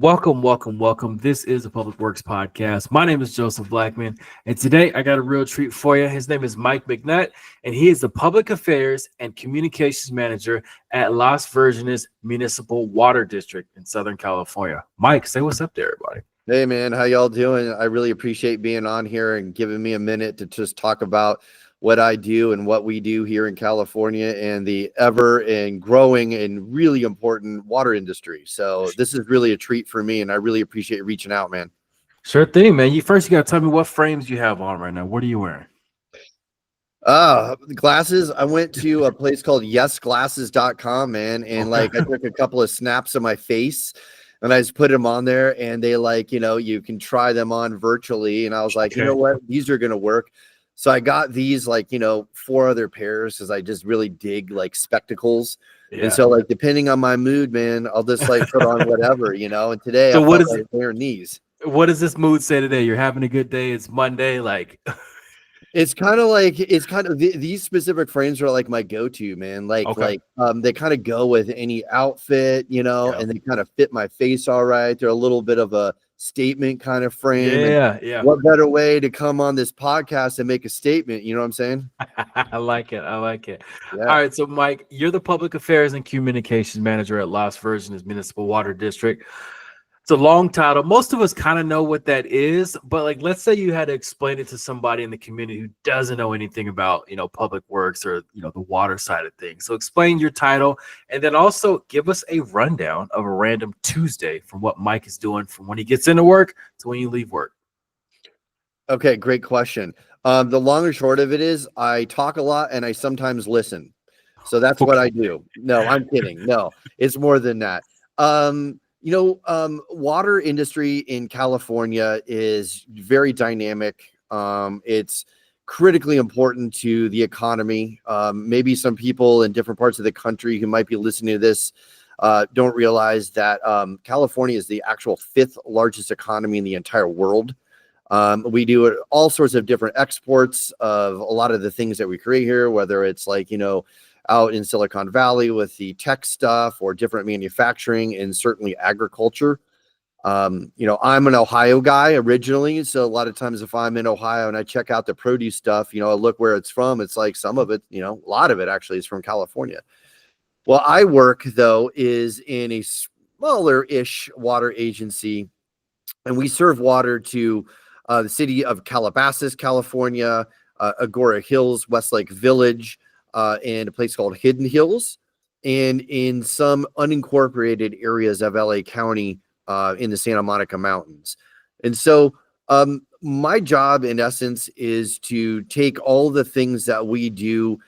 Welcome, welcome, welcome. This is the Public Works Podcast. My name is Joseph Blackman, and today I got a real treat for you. His name is Mike McNutt, and he is the Public Affairs and Communications Manager at Las Virgenes Municipal Water District in Southern California. Mike, say what's up to everybody. Hey man, how y'all doing? I really appreciate being on here and giving me a minute to just talk about what I do and what we do here in California and the ever and growing and really important water industry. So this is really a treat for me, and I really appreciate reaching out, man. Sure thing, man. You got to tell me what frames you have on right now. What are you wearing? Glasses. I went to a place called yesglasses.com, man, and I took a couple of snaps of my face and I just put them on there, and they you can try them on virtually. And I was like, you know what? These are going to work. So I got these 4 other pairs because I just really dig spectacles. Yeah. And so depending on my mood, man, I'll just put on whatever, And today so I felt like wearing these. What does this mood say today? You're having a good day. It's Monday. It's kind of these specific frames are my go-to, man. They kind of go with any outfit, and they kind of fit my face all right. They're a little bit of a statement kind of frame. Yeah. What better way to come on this podcast and make a statement? You know what I'm saying? I like it. Yeah. All right. So Mike, you're the Public Affairs and Communications Manager at Las Virgenes Municipal Water District. It's a long title. Most of us kind of know what that is, but let's say you had to explain it to somebody in the community who doesn't know anything about, public works or, the water side of things. So explain your title, and then also give us a rundown of a random Tuesday from what Mike is doing from when he gets into work to when you leave work. Okay, great question. The long and short of it is I talk a lot and I sometimes listen. So that's what I do. No, I'm kidding. No, it's more than that. Water industry in California is very dynamic. It's critically important to the economy. Maybe some people in different parts of the country who might be listening to this don't realize that California is the actual 5th largest economy in the entire world. We do all sorts of different exports of a lot of the things that we create here, whether it's out in Silicon Valley with the tech stuff or different manufacturing and certainly agriculture. I'm an Ohio guy originally. So a lot of times if I'm in Ohio and I check out the produce stuff, I look where it's from. It's some of it, a lot of it actually is from California. Well, I work though is in a smaller-ish water agency, and we serve water to the city of Calabasas, California, Agora Hills, Westlake Village, and a place called Hidden Hills, and in some unincorporated areas of LA County in the Santa Monica Mountains. And so my job, in essence, is to take all the things that we do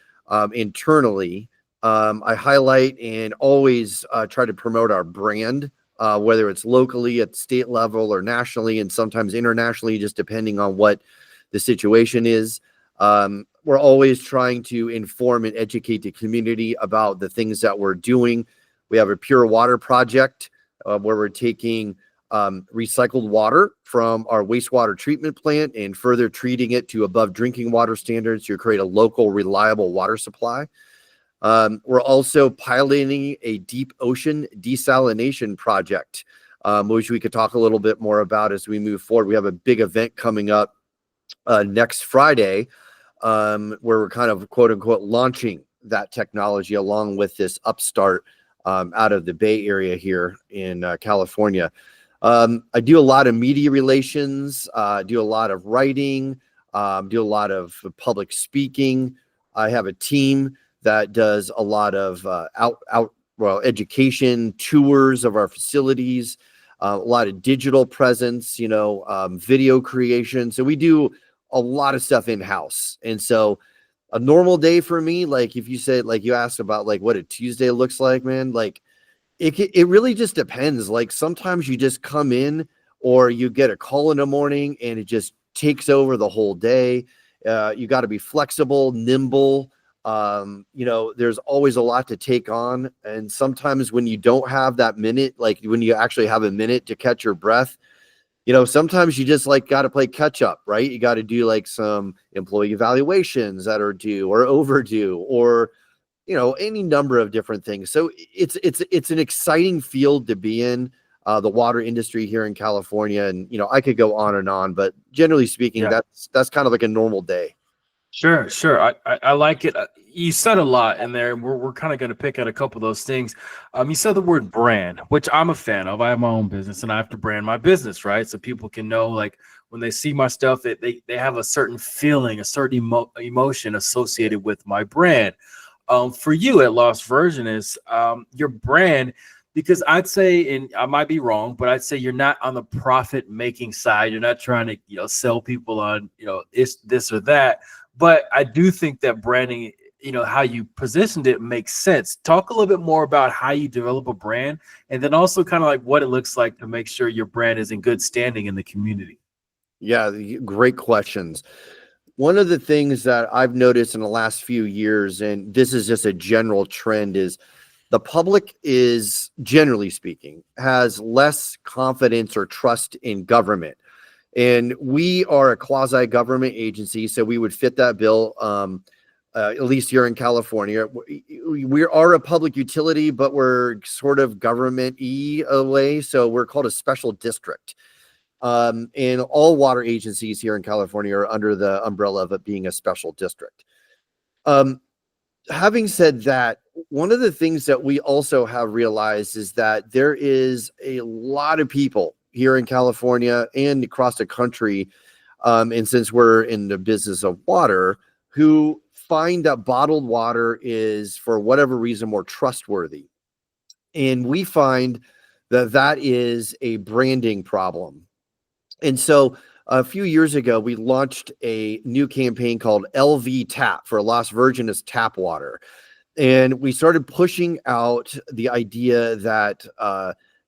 internally. I highlight and always try to promote our brand, whether it's locally at the state level or nationally, and sometimes internationally, just depending on what the situation is. We're always trying to inform and educate the community about the things that we're doing. We have a pure water project where we're taking recycled water from our wastewater treatment plant and further treating it to above drinking water standards to create a local, reliable water supply. We're also piloting a deep ocean desalination project, which we could talk a little bit more about as we move forward. We have a big event coming up next Friday, where we're kind of quote unquote launching that technology along with this upstart out of the Bay Area here in California. I do a lot of media relations, do a lot of writing, do a lot of public speaking. I have a team that does a lot of education, tours of our facilities, a lot of digital presence, video creation. So we do a lot of stuff in-house. And so a normal day for me, if you said, you asked about what a Tuesday looks like, man, it really just depends. Sometimes you just come in or you get a call in the morning and it just takes over the whole day. You got to be flexible, nimble. There's always a lot to take on. And sometimes when you don't have that minute, when you actually have a minute to catch your breath, sometimes you just got to play catch up, right? You got to do some employee evaluations that are due or overdue, or any number of different things. So it's an exciting field to be in. the water industry here in California. And, I could go on, but generally speaking, that's kind of like a normal day. Sure, sure. I like it. You said a lot in there, and we're kind of going to pick at a couple of those things. You said the word brand, which I'm a fan of. I have my own business, and I have to brand my business, right? So people can know, like, when they see my stuff, that they have a certain feeling, a certain emotion associated with my brand. For you at Las Virgenes, your brand, because I'd say, and I might be wrong, but I'd say you're not on the profit making side. You're not trying to, sell people on, it's this or that. But I do think that branding, how you positioned it makes sense. Talk a little bit more about how you develop a brand, and then also kind of like what it looks like to make sure your brand is in good standing in the community. Yeah, great questions. One of the things that I've noticed in the last few years, and this is just a general trend, is the public is, generally speaking, has less confidence or trust in government. And we are a quasi-government agency, so we would fit that bill, at least here in California. We are a public utility, but we're sort of government-y a way, so we're called a special district. And all water agencies here in California are under the umbrella of it being a special district. Having said that, one of the things that we also have realized is that there is a lot of people here in California and across the country, and since we're in the business of water, who find that bottled water is, for whatever reason, more trustworthy. And we find that that is a branding problem. And so a few years ago, we launched a new campaign called LV Tap, for Las Virgenes tap water. And we started pushing out the idea that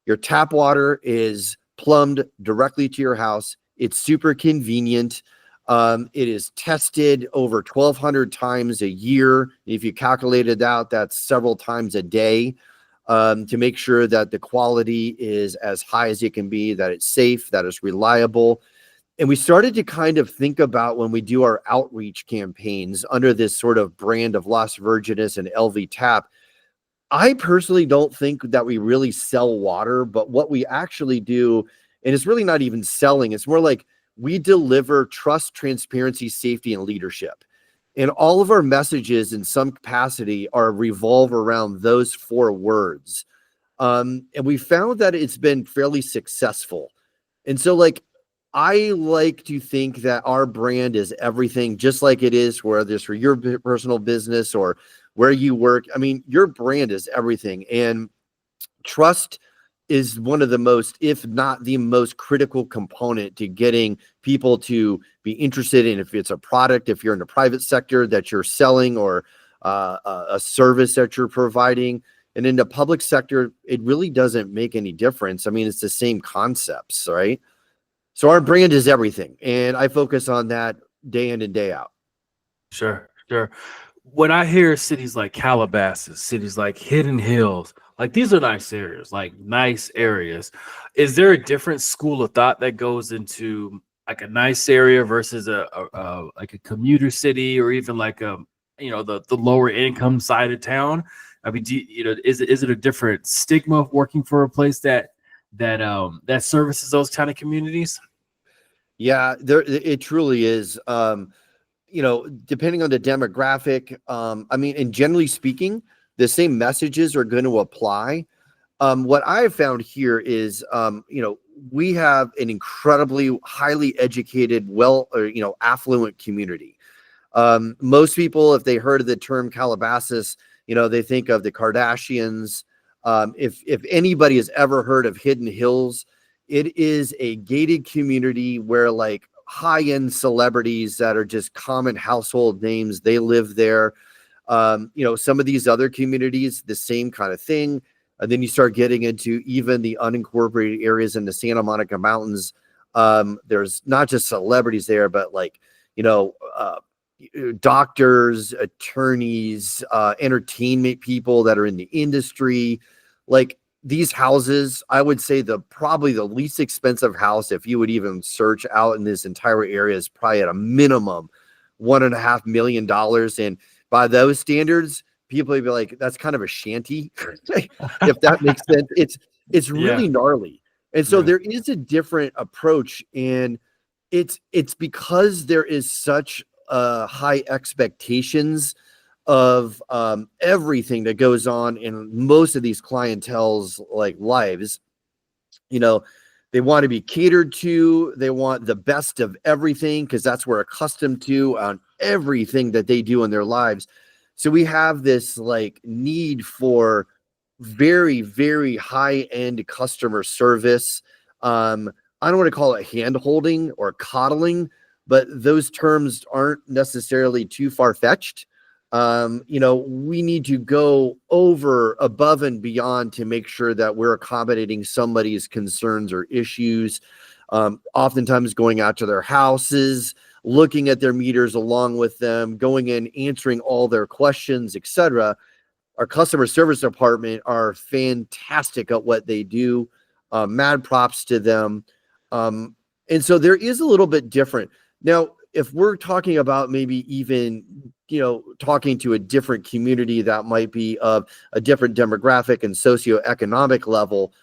your tap water is plumbed directly to your house. It's super convenient. It is tested over 1,200 times a year. If you calculate it out, that's several times a day, to make sure that the quality is as high as it can be, that it's safe, that it's reliable. And we started to kind of think about, when we do our outreach campaigns under this sort of brand of Las Virgenes and LV Tap, I personally don't think that we really sell water, but what we actually do, and it's really not even selling, it's more like we deliver trust, transparency, safety, and leadership. And all of our messages in some capacity revolve around those 4 words. And we found that it's been fairly successful. And so, like, I like to think that our brand is everything, just like it is, whether it's for your personal business or where you work. I mean, your brand is everything. And trust is one of the most, if not the most critical component to getting people to be interested in, if it's a product, if you're in the private sector that you're selling, or a service that you're providing. And in the public sector, it really doesn't make any difference. I mean, it's the same concepts, right? So our brand is everything. And I focus on that day in and day out. Sure, sure. When I hear cities like Calabasas, cities like Hidden Hills, like, these are nice areas, like nice areas. Is there a different school of thought that goes into like a nice area versus a like a commuter city, or even like the lower income side of town? I mean, is it a different stigma of working for a place that services those kind of communities? Yeah, it truly is. Depending on the demographic, I mean, and generally speaking, the same messages are going to apply. What I have found here is, we have an incredibly highly educated, affluent community. Most people, if they heard of the term Calabasas, they think of the Kardashians. If anybody has ever heard of Hidden Hills, it is a gated community where, like, high-end celebrities that are just common household names, they live there. Some of these other communities, the same kind of thing. And then you start getting into even the unincorporated areas in the Santa Monica Mountains. There's not just celebrities there, but doctors, attorneys, entertainment people that are in the industry. Like, these houses, I would say probably the least expensive house, if you would even search out in this entire area, is probably at a minimum $1.5 million. And by those standards, people would be like, that's kind of a shanty, if that makes sense. It's really gnarly. And so there is a different approach, and it's because there is such high expectations of everything that goes on in most of these clientele's like lives. You know, they want to be catered to. They want the best of everything because that's what we're accustomed to on everything that they do in their lives. So we have this like need for very, very high-end customer service. I don't want to call it hand-holding or coddling, but those terms aren't necessarily too far-fetched. We need to go above and beyond to make sure that we're accommodating somebody's concerns or issues. Oftentimes going out to their houses, looking at their meters along with them, going in, answering all their questions, etc. Our customer service department are fantastic at what they do. Mad props to them. And so there is a little bit different. Now, if we're talking about maybe even, talking to a different community that might be of a different demographic and socioeconomic level,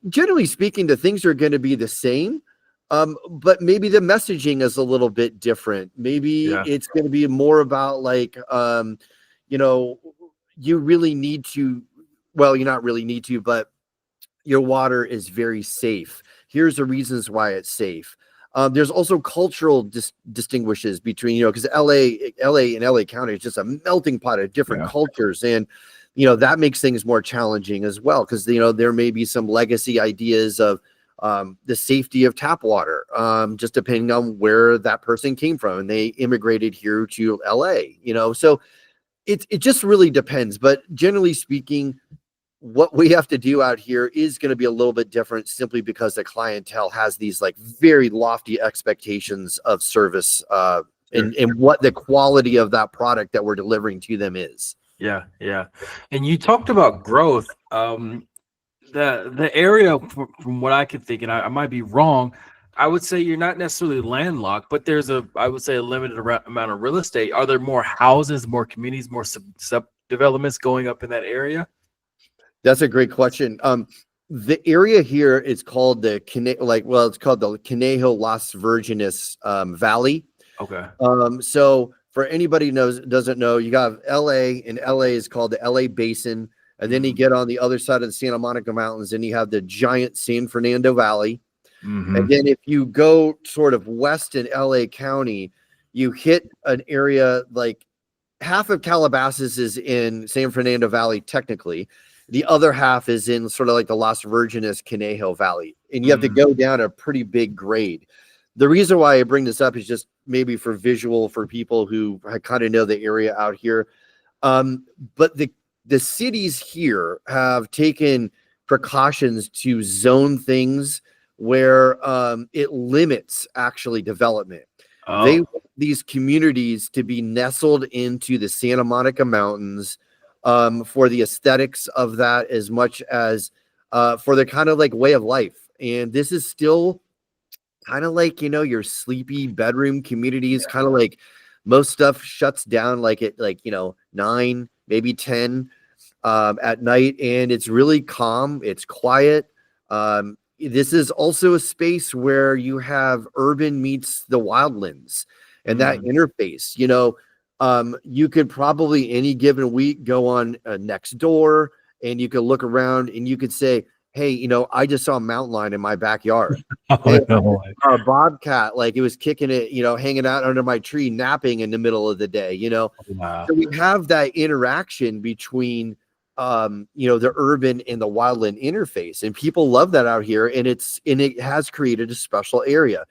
generally speaking, the things are going to be the same, but maybe the messaging is a little bit different. Maybe it's going to be more about like, you really need to, well, you not really need to, but your water is very safe. Here's the reasons why it's safe. There's also cultural distinguishes between, because LA and LA County is just a melting pot of different cultures. And, that makes things more challenging as well. Cause there may be some legacy ideas of the safety of tap water, just depending on where that person came from and they immigrated here to LA, so it just really depends. But generally speaking, what we have to do out here is going to be a little bit different simply because the clientele has these like very lofty expectations of service and what the quality of that product that we're delivering to them is. Yeah. And you talked about growth. The area from what I can think, and I might be wrong, I would say you're not necessarily landlocked, but there's I would say a limited amount of real estate. Are there more houses, more communities, more sub developments going up in that area? That's a great question. The area here is called it's called the Conejo Las Virgenes Valley. Okay. So for anybody doesn't know, you got LA, and LA is called the LA Basin. And then you get on the other side of the Santa Monica Mountains and you have the giant San Fernando Valley. And then if you go sort of west in LA County, you hit an area like half of Calabasas is in San Fernando Valley, technically. The other half is in sort of like the Las Virgenes Conejo Valley. And you have to go down a pretty big grade. The reason why I bring this up is just maybe for visual for people who kind of know the area out here. But the cities here have taken precautions to zone things where it limits actually development. They want these communities to be nestled into the Santa Monica Mountains for the aesthetics of that, as much as for the kind of like way of life. And this is still kind of like, your sleepy bedroom communities, kind of like most stuff shuts down like at 9, maybe 10 at night. And it's really calm. It's quiet. This is also a space where you have urban meets the wildlands and that interface. You could probably any given week go on next door and you could look around and you could say, hey, I just saw a mountain lion in my backyard. Hey, a bobcat, like it was kicking it, hanging out under my tree, napping in the middle of the day, Wow. So we have that interaction between the urban and the wildland interface, and people love that out here, and it has created a special area.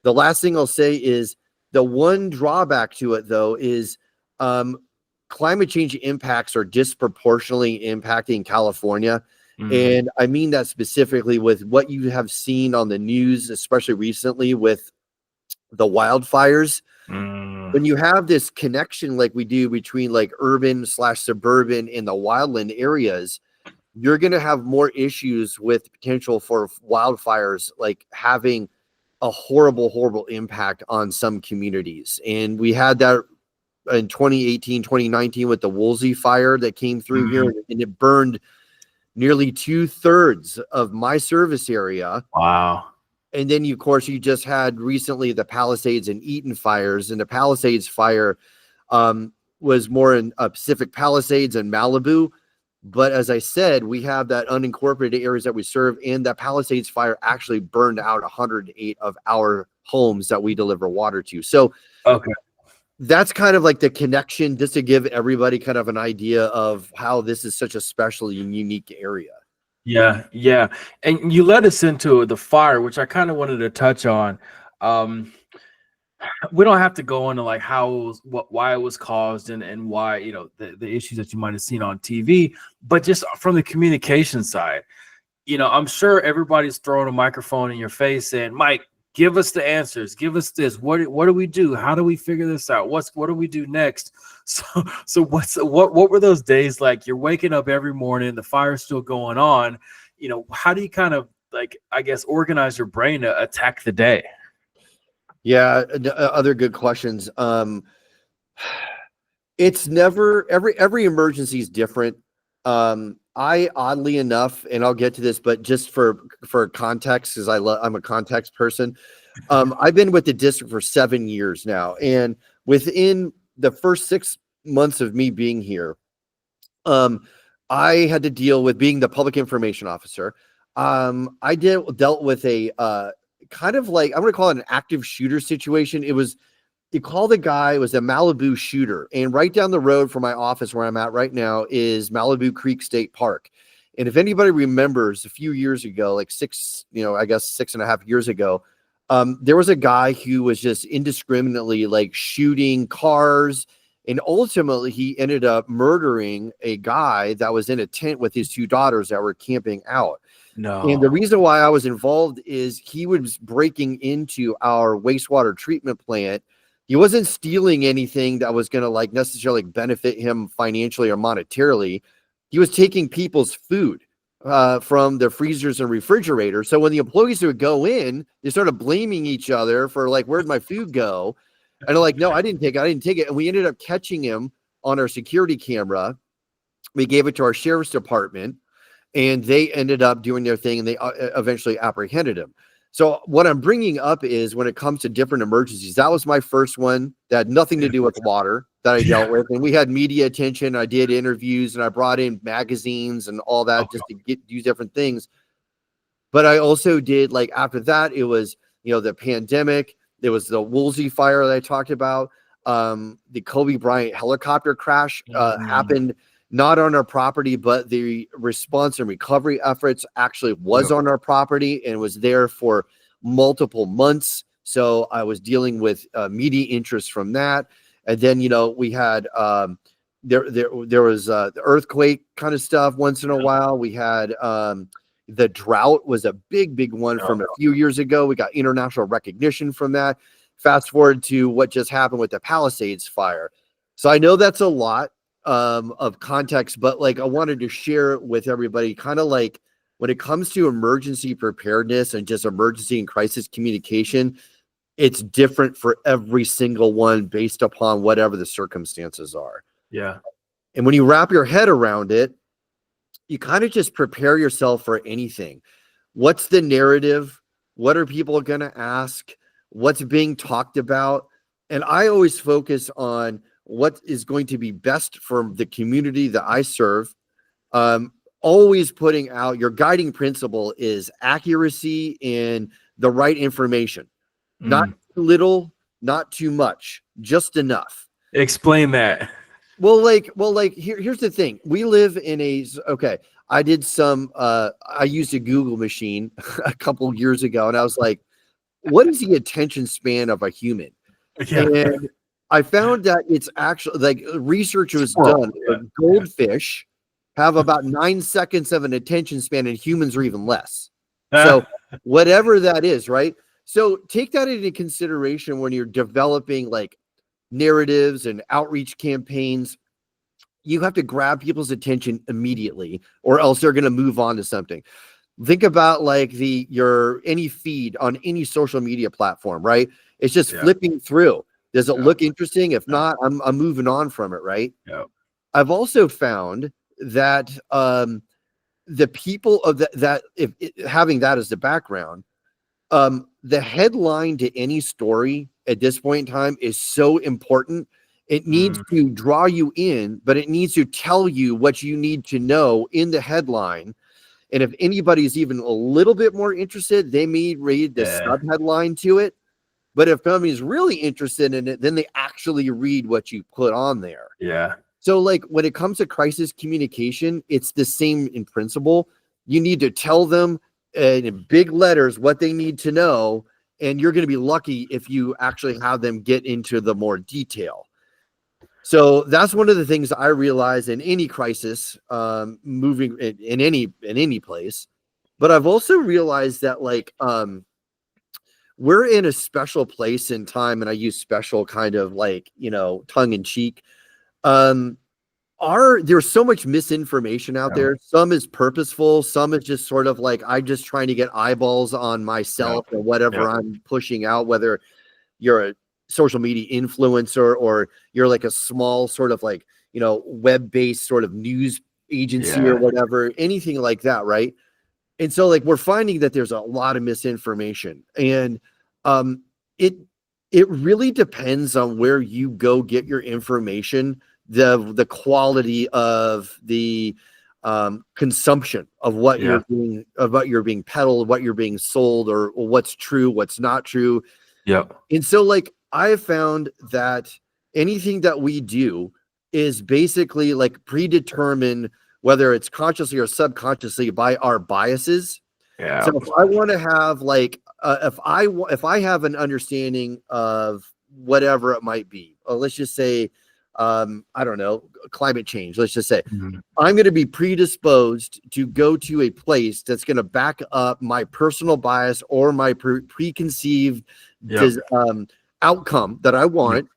The last thing I'll say is the one drawback to it, though, is climate change impacts are disproportionately impacting California. And I mean that specifically with what you have seen on the news, especially recently with the wildfires. When you have this connection like we do between like urban/suburban and the wildland areas, you're going to have more issues with potential for wildfires, like having a horrible impact on some communities. And we had that in 2018, 2019 with the Woolsey fire that came through here, and it burned nearly 2/3 of my service area. Wow. And then, of course, you just had recently the Palisades and Eaton fires, and the Palisades fire was more in Pacific Palisades and Malibu. But as I said, we have that unincorporated areas that we serve, and that Palisades fire actually burned out 108 of our homes that we deliver water to. So Okay. that's kind of like the connection, just to give everybody kind of an idea of how this is such a special and unique area. Yeah, yeah. And you led us into the fire, which I kind of wanted to touch on. We don't have to go into like how it was, why it was caused, and why, the issues that you might have seen on TV, but just from the communication side, I'm sure everybody's throwing a microphone in your face saying, Mike, give us the answers, give us this. What do we do? How do we figure this out? What do we do next? So what were those days like? You're waking up every morning, the fire's still going on. How do you kind of, like, I guess, organize your brain to attack the day? Yeah, other good questions. It's never every emergency is different. I, oddly enough, and I'll get to this, but just for context, because I'm a context person. I've been with the district for 7 years now, and within the first 6 months of me being here, I had to deal with being the public information officer. I dealt with a kind of like, I'm going to call it an active shooter situation. You call the guy, it was a Malibu shooter. And right down the road from my office where I'm at right now is Malibu Creek State Park. And if anybody remembers, a few years ago, like 6.5 years ago, there was a guy who was just indiscriminately like shooting cars. And ultimately he ended up murdering a guy that was in a tent with his 2 daughters that were camping out. No. And the reason why I was involved is he was breaking into our wastewater treatment plant. He wasn't stealing anything that was going to like necessarily benefit him financially or monetarily. He was taking people's food from the freezers and refrigerators. So when the employees would go in, they started blaming each other for like, where'd my food go? And they're like, no, I didn't take it. And we ended up catching him on our security camera. We gave it to our sheriff's department, and they ended up doing their thing, and they eventually apprehended him. So what I'm bringing up is when it comes to different emergencies, that was my first one that had nothing to do with water that I dealt with. And we had media attention. I did interviews, and I brought in magazines and all that just to do different things. But I also did, like, after that, it was, the pandemic. There was the Woolsey fire that I talked about. The Kobe Bryant helicopter crash happened not on our property, but the response and recovery efforts actually was on our property and was there for multiple months. So I was dealing with media interest from that. And then, we had, there was the earthquake kind of stuff once in a while. We had the drought was a big one from a few years ago. We got international recognition from that. Fast forward to what just happened with the Palisades fire. So I know that's a lot of context, but like I wanted to share it with everybody, kind of like when it comes to emergency preparedness and just emergency and crisis communication, it's different for every single one based upon whatever the circumstances are. Yeah. And when you wrap your head around it, you kind of just prepare yourself for anything. What's the narrative? What are people going to ask? What's being talked about? And I always focus on what is going to be best for the community that I serve. Always putting out your guiding principle is accuracy and the right information. Not too little, not too much, just enough. Explain that. Well, here's the thing. We live in I did I used a Google machine a couple years ago, and I was like, what is the attention span of a human? Yeah. And I found that it's actually like research was done. Yeah. Goldfish have about 9 seconds of an attention span, and humans are even less. So whatever that is, right? So take that into consideration when you're developing like narratives and outreach campaigns. You have to grab people's attention immediately, or else they're going to move on to something. Think about like any feed on any social media platform, right? It's just flipping through. Does it look interesting? If not, I'm moving on from it, right? Yeah. I've also found that the people of that if having that as the background, the headline to any story at this point in time is so important. It needs to draw you in, but it needs to tell you what you need to know in the headline. And if anybody's even a little bit more interested, they may read the subheadline to it. But if somebody's really interested in it, then they actually read what you put on there. Yeah. So like when it comes to crisis communication, it's the same in principle. You need to tell them in big letters what they need to know, and you're going to be lucky if you actually have them get into the more detail. So that's one of the things I realize in any crisis, moving in any place. But I've also realized that like we're in a special place in time, and I use special kind of like, you know, tongue in cheek. There's so much misinformation out there. Some is purposeful, some is just sort of like I'm just trying to get eyeballs on myself or whatever I'm pushing out, whether you're a social media influencer or you're like a small sort of like, you know, web-based sort of news agency or whatever, anything like that, right? And so like we're finding that there's a lot of misinformation, and it really depends on where you go get your information, the quality of the consumption of what you're being peddled, what you're being sold, or what's true, what's not true. And so like I have found that anything that we do is basically like predetermined, whether it's consciously or subconsciously, by our biases. So if I want to have like if I have an understanding of whatever it might be, let's just say I don't know, climate change, let's just say, I'm going to be predisposed to go to a place that's going to back up my personal bias or my preconceived outcome that I want.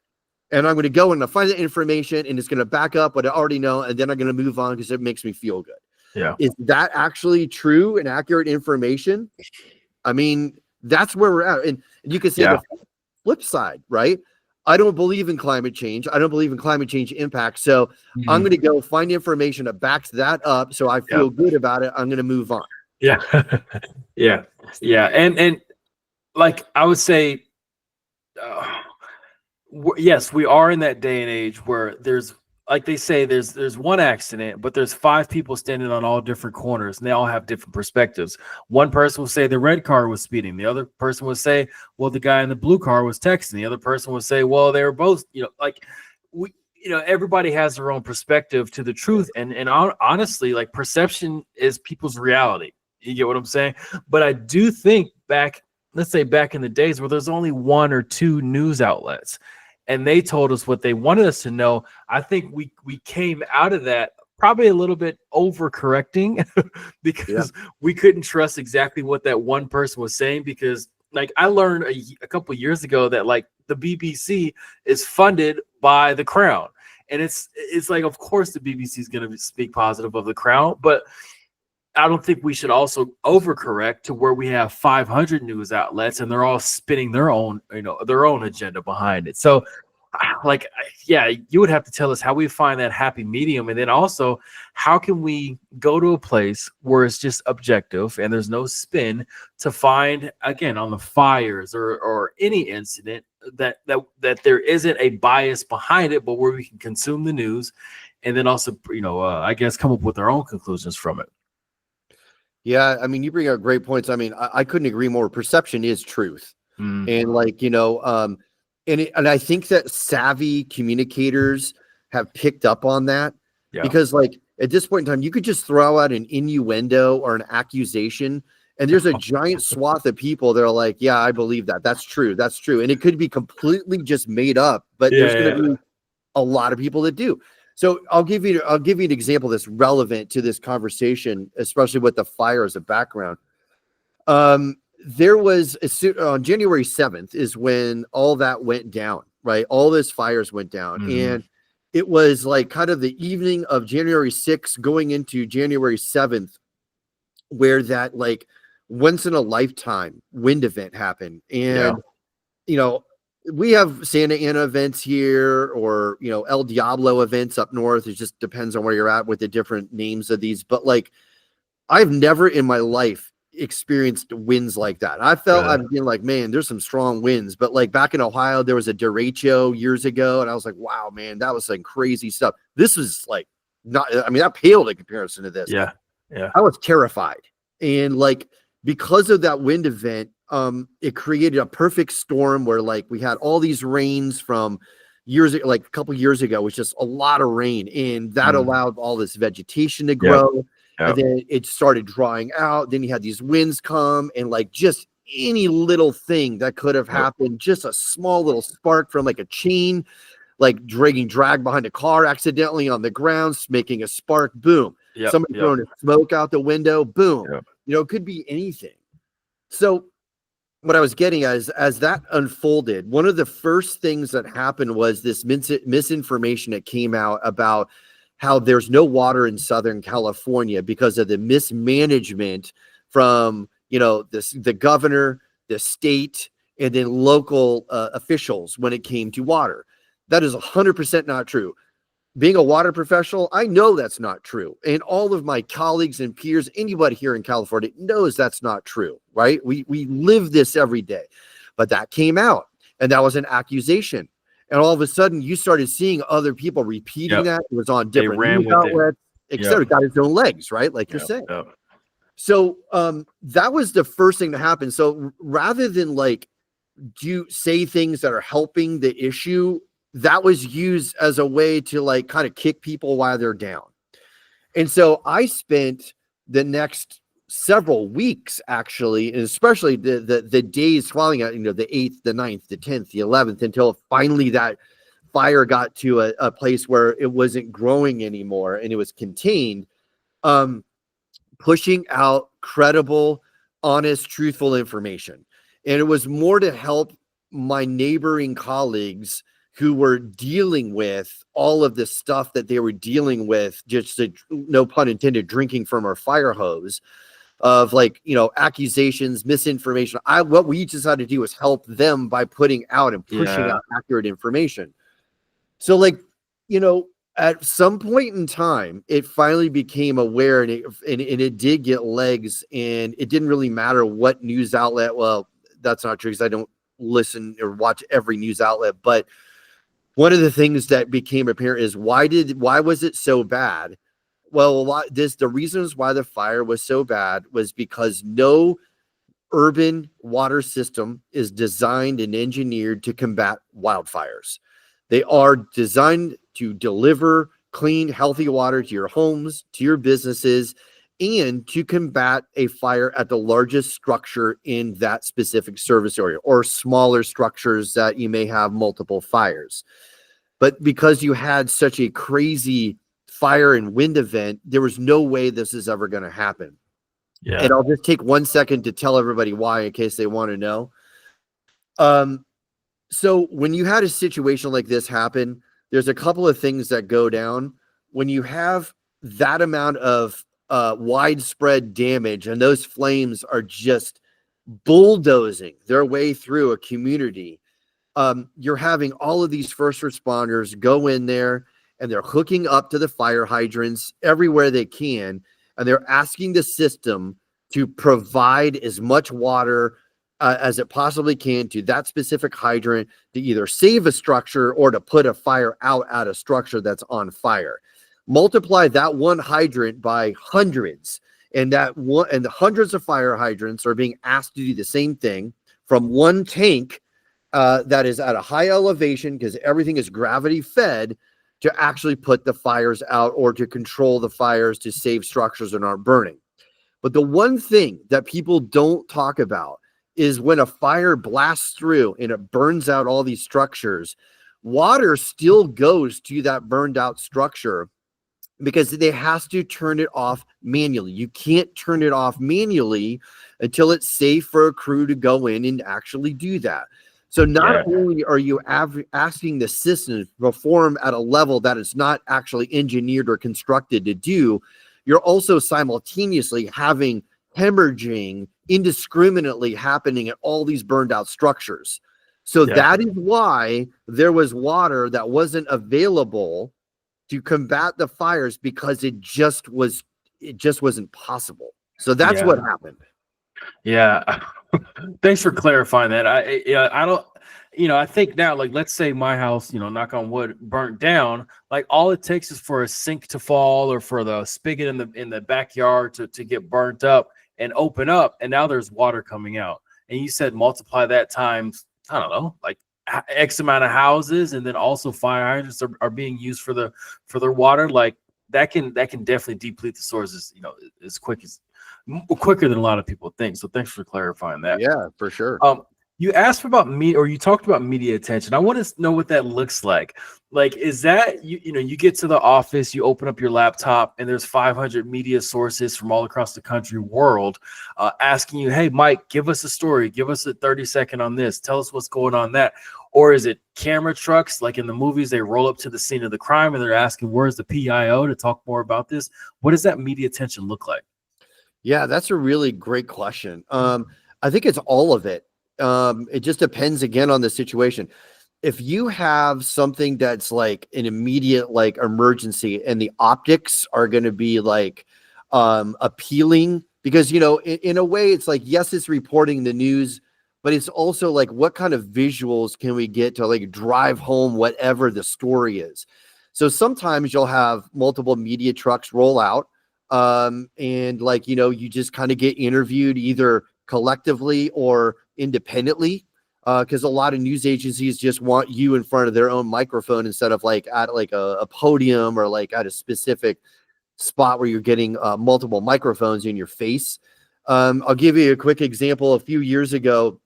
And I'm going to go and find the information, and it's going to back up what I already know. And then I'm going to move on because it makes me feel good. Is that actually true and accurate information? I mean, that's where we're at. And you can see the flip side, right? I don't believe in climate change. I don't believe in climate change impact. So I'm going to go find information that backs that up. So I feel good about it. I'm going to move on. And like I would say, yes, we are in that day and age where there's, like they say, there's one accident, but there's 5 people standing on all different corners, and they all have different perspectives. One person will say the red car was speeding. The other person would say, well, the guy in the blue car was texting. The other person would say, well, they were both, like everybody has their own perspective to the truth. And honestly, like perception is people's reality. You get what I'm saying? But I do think let's say back in the days where there's only 1 or 2 news outlets, and they told us what they wanted us to know, I think we came out of that probably a little bit overcorrecting because we couldn't trust exactly what that one person was saying. Because like I learned a couple of years ago that like the BBC is funded by the Crown, and it's like, of course the BBC is going to speak positive of the Crown, but I don't think we should also overcorrect to where we have 500 news outlets and they're all spinning their own agenda behind it. So like, you would have to tell us how we find that happy medium. And then also, how can we go to a place where it's just objective and there's no spin to find, again, on the fires or any incident that there isn't a bias behind it, but where we can consume the news and then also, I guess come up with our own conclusions from it. Yeah, I mean, you bring up great points. I mean, I couldn't agree more. Perception is truth. And like, and I think that savvy communicators have picked up on that because like at this point in time, you could just throw out an innuendo or an accusation, and there's a giant swath of people that are like, yeah, I believe that. That's true. That's true. And it could be completely just made up, but there's going to be a lot of people that do. So I'll give you an example that's relevant to this conversation, especially with the fire as a background. There was on January 7th is when all that went down, right? All those fires went down. And it was like kind of the evening of January 6th going into January 7th, where that like once in a lifetime wind event happened. And, we have Santa Ana events here or, El Diablo events up north. It just depends on where you're at with the different names of these. But like I've never in my life experienced winds like that. I felt I've been like, man, there's some strong winds, but like back in Ohio, there was a derecho years ago, and I was like, wow, man, that was like crazy stuff. This was like not, I mean, that paled in comparison to this. Yeah. I was terrified. And like because of that wind event, it created a perfect storm where like we had all these rains from years, like a couple years ago, was just a lot of rain, and that allowed all this vegetation to grow. And then it started drying out. Then you had these winds come, and like just any little thing that could have happened, just a small little spark from like a chain, like drag behind a car accidentally on the ground, making a spark, boom. Somebody throwing a smoke out the window, boom. You know, it could be anything. So what I was getting at is, as that unfolded, one of the first things that happened was this misinformation that came out about how there's no water in Southern California because of the mismanagement from, you know, the governor, the state, and then local officials when it came to water. That is 100% not true. Being a water professional, I know that's not true. And all of my colleagues and peers, anybody here in California knows that's not true, right? We live this every day. But that came out, and that was an accusation. And all of a sudden, you started seeing other people repeating that. It was on different news outlets, etc. Got its own legs, right? Like you're saying. So that was the first thing to happen. So rather than like say things that are helping the issue, that was used as a way to like kind of kick people while they're down. And so I spent the next several weeks, actually, and especially the days following it, you know, the 8th, the 9th, the 10th, the 11th, until finally that fire got to a place where it wasn't growing anymore and it was contained, pushing out credible, honest, truthful information. And it was more to help my neighboring colleagues who were dealing with all of the stuff that they were dealing with, just no pun intended, drinking from our fire hose of like, you know, accusations, misinformation. What we decided to do was help them by putting out and pushing out accurate information. So like, you know, at some point in time, it finally became aware, and it did get legs, and it didn't really matter what news outlet. Well, that's not true because I don't listen or watch every news outlet, but one of the things that became apparent is why was it so bad? Well, the reasons why the fire was so bad was because no urban water system is designed and engineered to combat wildfires. They are designed to deliver clean, healthy water to your homes, to your businesses, and to combat a fire at the largest structure in that specific service area, or smaller structures that you may have multiple fires. But because you had such a crazy fire and wind event, there was no way this is ever going to happen. And I'll just take 1 second to tell everybody why, in case they want to know. So when you had a situation like this happen, there's a couple of things that go down. When you have that amount of widespread damage, and those flames are just bulldozing their way through a community, you're having all of these first responders go in there, and they're hooking up to the fire hydrants everywhere they can, and they're asking the system to provide as much water as it possibly can to that specific hydrant to either save a structure or to put a fire out at a structure that's on fire. Multiply that one hydrant by hundreds, and the hundreds of fire hydrants are being asked to do the same thing from one tank that is at a high elevation, because everything is gravity fed, to actually put the fires out or to control the fires to save structures that aren't burning. But the one thing that people don't talk about is when a fire blasts through and it burns out all these structures, water still goes to that burned out structure because they has to turn it off manually. You can't turn it off manually until it's safe for a crew to go in and actually do that. So not only are you asking the system to perform at a level that is not actually engineered or constructed to do, you're also simultaneously having hemorrhaging indiscriminately happening at all these burned out structures. So that is why there was water that wasn't available to combat the fires, because it just wasn't possible. So that's what happened. Yeah. Thanks for clarifying that. I don't, I think now, like, let's say my house, knock on wood, burnt down. Like, all it takes is for a sink to fall or for the spigot in the backyard to get burnt up and open up, and now there's water coming out. And you said multiply that times, I don't know, like X amount of houses, and then also fire hydrants are being used for their water. Like, that can definitely deplete the sources, as quicker than a lot of people think. So thanks for clarifying that. Yeah, for sure. You asked about me, or you talked about media attention. I want to know what that looks like. Like, is that you get to the office, you open up your laptop, and there's 500 media sources from all across the country, world, asking you, "Hey, Mike, give us a story, give us a 30-second on this, tell us what's going on that." Or is it camera trucks, like in the movies, they roll up to the scene of the crime and they're asking, "Where's the PIO to talk more about this?" What does that media attention look like? Yeah, that's a really great question. I think it's all of it. It just depends again on the situation. If you have something that's like an immediate like emergency and the optics are going to be like appealing, because in a way it's like, yes, it's reporting the news, but it's also like, what kind of visuals can we get to like drive home whatever the story is? So sometimes you'll have multiple media trucks roll out, and like, you just kind of get interviewed either collectively or independently, because a lot of news agencies just want you in front of their own microphone instead of like at like a podium or like at a specific spot where you're getting multiple microphones in your face. I'll give you a quick example. A few years ago,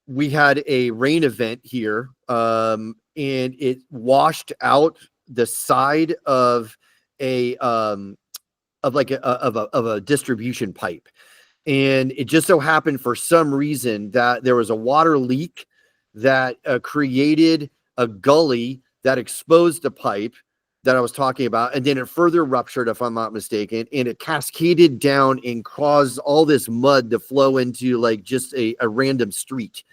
we had a rain event here, and it washed out the side of a distribution pipe. And it just so happened for some reason that there was a water leak that created a gully that exposed the pipe that I was talking about. And then it further ruptured, if I'm not mistaken, and it cascaded down and caused all this mud to flow into like just a random street.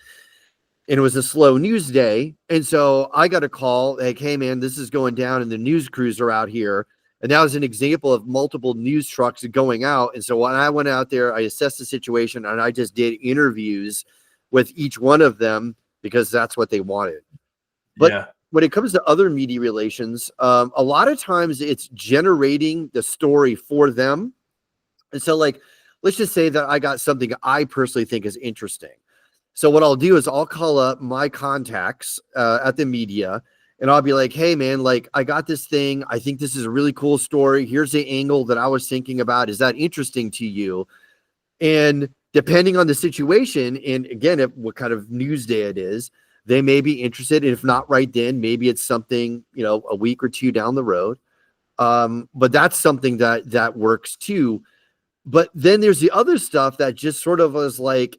And it was a slow news day. And so I got a call like, "Hey man, this is going down and the news crews are out here." And that was an example of multiple news trucks going out. And so when I went out there, I assessed the situation and I just did interviews with each one of them because that's what they wanted. But when it comes to other media relations, a lot of times it's generating the story for them. And so like, let's just say that I got something I personally think is interesting. So what I'll do is I'll call up my contacts at the media, and I'll be like, "Hey man, like I got this thing. I think this is a really cool story. Here's the angle that I was thinking about. Is that interesting to you?" And depending on the situation, and again, what kind of news day it is, they may be interested. And if not right then, maybe it's something, a week or two down the road. But that's something that works too. But then there's the other stuff that just sort of was like,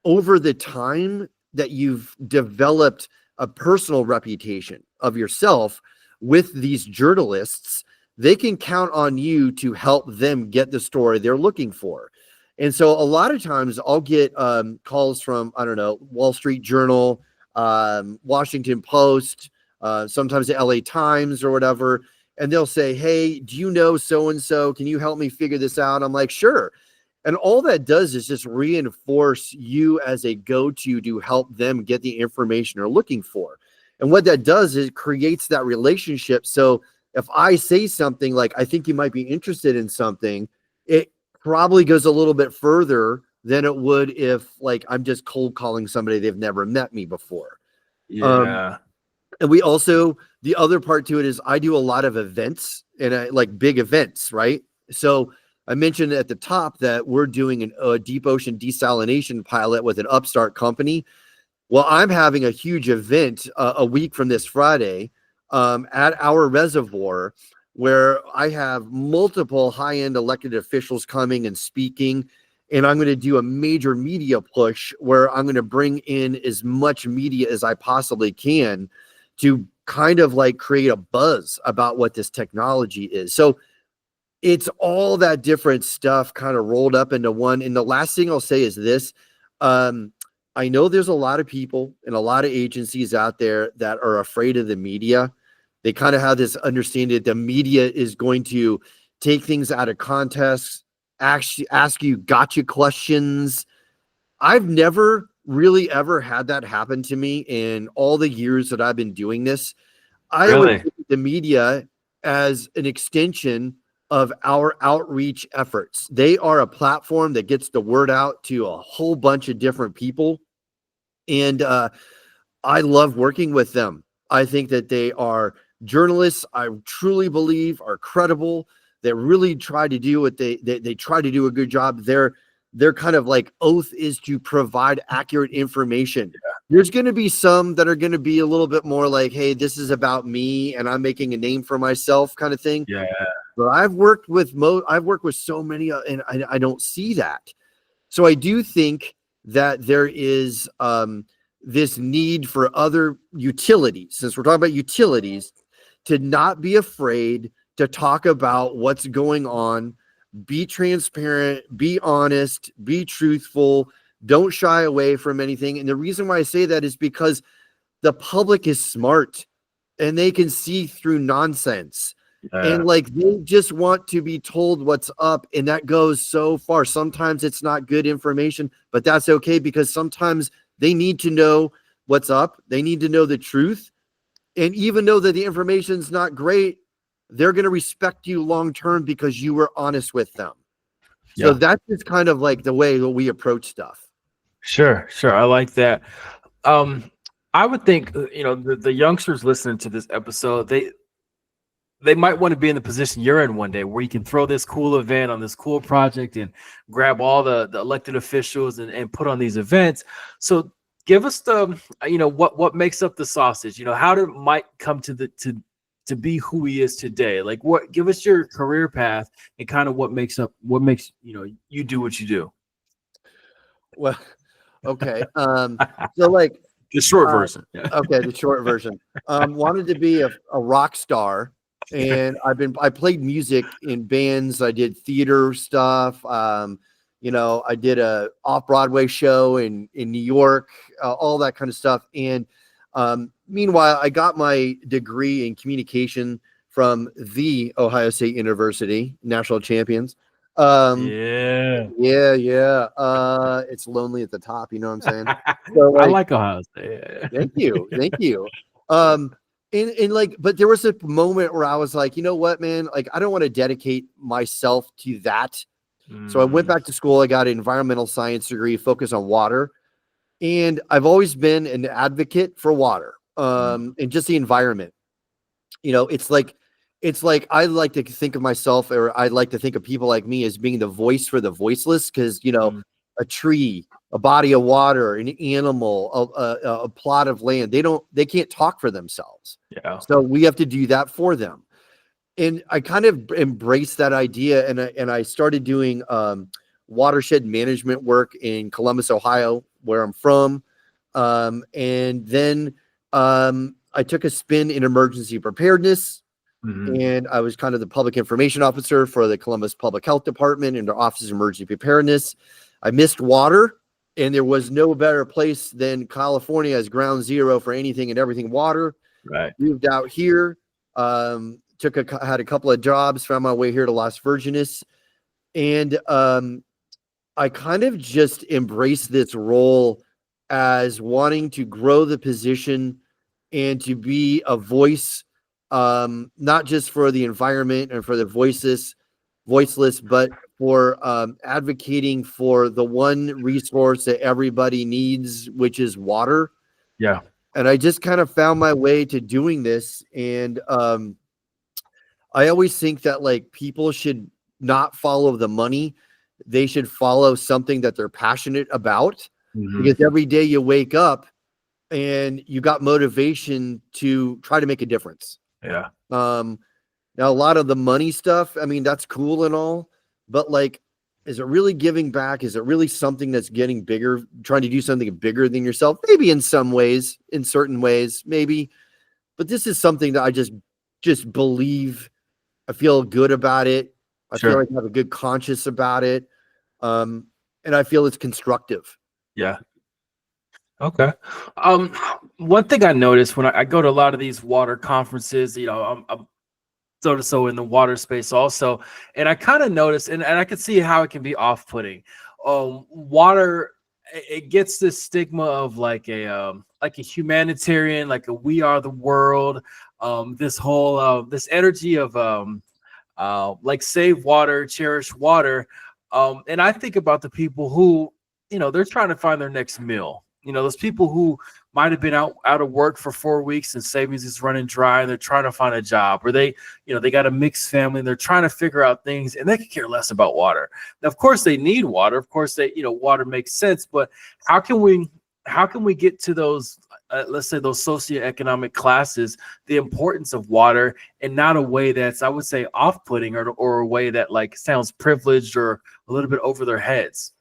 over the time that you've developed a personal reputation of yourself with these journalists, they can count on you to help them get the story they're looking for. And so a lot of times I'll get calls from, I don't know, Wall Street Journal, Washington Post, sometimes the LA Times or whatever. And they'll say, "Hey, do you know so-and-so? Can you help me figure this out?" I'm like, "Sure." And all that does is just reinforce you as a go-to to help them get the information they're looking for. And what that does is it creates that relationship. So if I say something like, "I think you might be interested in something," it probably goes a little bit further than it would if like I'm just cold calling somebody they've never met me before. And we also, the other part to it is I do a lot of events and like big events, right? So I mentioned at the top that we're doing a deep ocean desalination pilot with an upstart company. Well, I'm having a huge event a week from this Friday at our reservoir, where I have multiple high-end elected officials coming and speaking. And I'm going to do a major media push where I'm going to bring in as much media as I possibly can to kind of like create a buzz about what this technology is. So it's all that different stuff kind of rolled up into one. And the last thing I'll say is this. I know there's a lot of people and a lot of agencies out there that are afraid of the media. They kind of have this understanding that the media is going to take things out of context, ask you gotcha questions. I've never really ever had that happen to me in all the years that I've been doing this. I always Really? look at the media as an extension of our outreach efforts. They are a platform that gets the word out to a whole bunch of different people. And I love working with them. I think that they are journalists, I truly believe, are credible. They really try to do what they try to do a good job. Their kind of like oath is to provide accurate information. Yeah. There's going to be some that are going to be a little bit more like, hey, this is about me and I'm making a name for myself kind of thing. Yeah. But I've worked with so many and I don't see that. So I do think that there is this need for other utilities, since we're talking about utilities, to not be afraid to talk about what's going on, be transparent, be honest, be truthful, don't shy away from anything. And the reason why I say that is because the public is smart and they can see through nonsense. And like they just want to be told what's up, and that goes so far. Sometimes it's not good information, but that's okay, because sometimes they need to know what's up. They need to know the truth. And even though that the information's not great, they're going to respect you long term because you were honest with them. So that's just kind of like the way that we approach stuff. Sure. I like that. I would think, the youngsters listening to this episode, they might want to be in the position you're in one day, where you can throw this cool event on this cool project and grab all the elected officials and put on these events. So give us what makes up the sausage. How did Mike come to be who he is today? Like, give us your career path and kind of what makes you do what you do. Well, okay. So like the short version. Okay, the short version. Wanted to be a rock star, and I played music in bands. I did theater stuff. I did a off-Broadway show in New York, all that kind of stuff. And meanwhile, I got my degree in communication from the Ohio State University, national champions. Yeah. It's lonely at the top, you know what I'm saying? So, I like Ohio State. Thank you. And like, but there was a moment where I was like, you know what, man? Like, I don't want to dedicate myself to that. So I went back to school. I got an environmental science degree, focused on water. And I've always been an advocate for water, and just the environment. It's like I like to think of myself, or I like to think of people like me, as being the voice for the voiceless, because a tree, a body of water, an animal, a plot of land, they can't talk for themselves. Yeah. So we have to do that for them. And I kind of embraced that idea, and I started doing watershed management work in Columbus, Ohio, where I'm from. And then I took a spin in emergency preparedness. And I was kind of the public information officer for the Columbus Public Health Department and their Office of Emergency Preparedness. I missed water, and there was no better place than California as ground zero for anything and everything water. Right. Moved out here, had a couple of jobs, found my way here to Las Virgenes. And I kind of just embraced this role as wanting to grow the position and to be a voice, not just for the environment and for the voiceless, but for advocating for the one resource that everybody needs, which is water. Yeah. And I just kind of found my way to doing this. And I always think that like people should not follow the money. They should follow something that they're passionate about, because every day you wake up and you got motivation to try to make a difference. Yeah. Now a lot of the money stuff, I mean, that's cool and all, but like, is it really giving back? Is it really something that's getting bigger, trying to do something bigger than yourself? Maybe in some ways, in certain ways, maybe, but this is something that I just believe. I feel good about it. I feel like I have a good conscience about it. And I feel it's constructive. Yeah. Okay. One thing I noticed when I go to a lot of these water conferences, So in the water space also. And I kind of noticed, and I could see how it can be off-putting. Water, it gets this stigma of like a humanitarian, like a we are the world. This whole this energy of like save water, cherish water. And I think about the people who, they're trying to find their next meal. Those people who might have been out of work for 4 weeks and savings is running dry and they're trying to find a job, or they got a mixed family and they're trying to figure out things and they could care less about water. Now, of course they need water. Of course water makes sense, but how can we get to those, let's say those socioeconomic classes, the importance of water, and not a way that's, I would say, off-putting or a way that like sounds privileged or a little bit over their heads.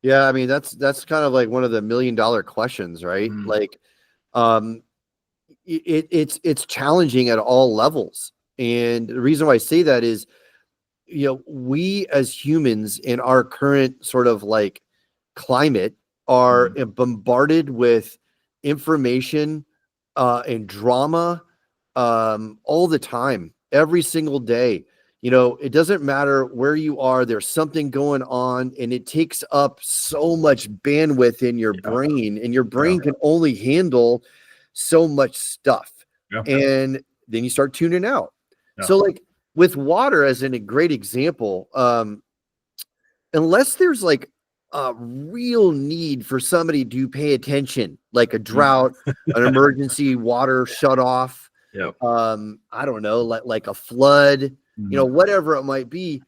Yeah, I mean that's kind of like one of the $1 million questions, right? Like, it's challenging at all levels, and the reason why I say that is, we as humans in our current sort of like climate are bombarded with information and drama all the time, every single day. It doesn't matter where you are, there's something going on, and it takes up so much bandwidth in your brain, and your brain can only handle so much stuff. And then you start tuning out. So like with water as a great example, unless there's like a real need for somebody to pay attention, like a drought, an emergency water shut off, I don't know, like a flood, whatever it might be,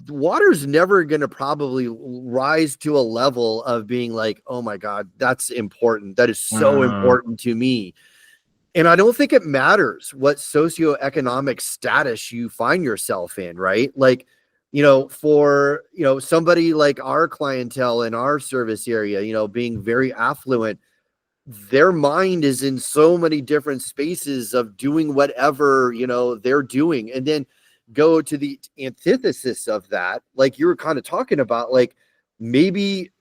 water's never going to probably rise to a level of being like, oh my God, that's important. That is so important to me. And I don't think it matters what socioeconomic status you find yourself in, right? Like, for, somebody like our clientele in our service area, being very affluent, their mind is in so many different spaces of doing whatever, they're doing. And then go to the antithesis of that, like you were kind of talking about, like maybe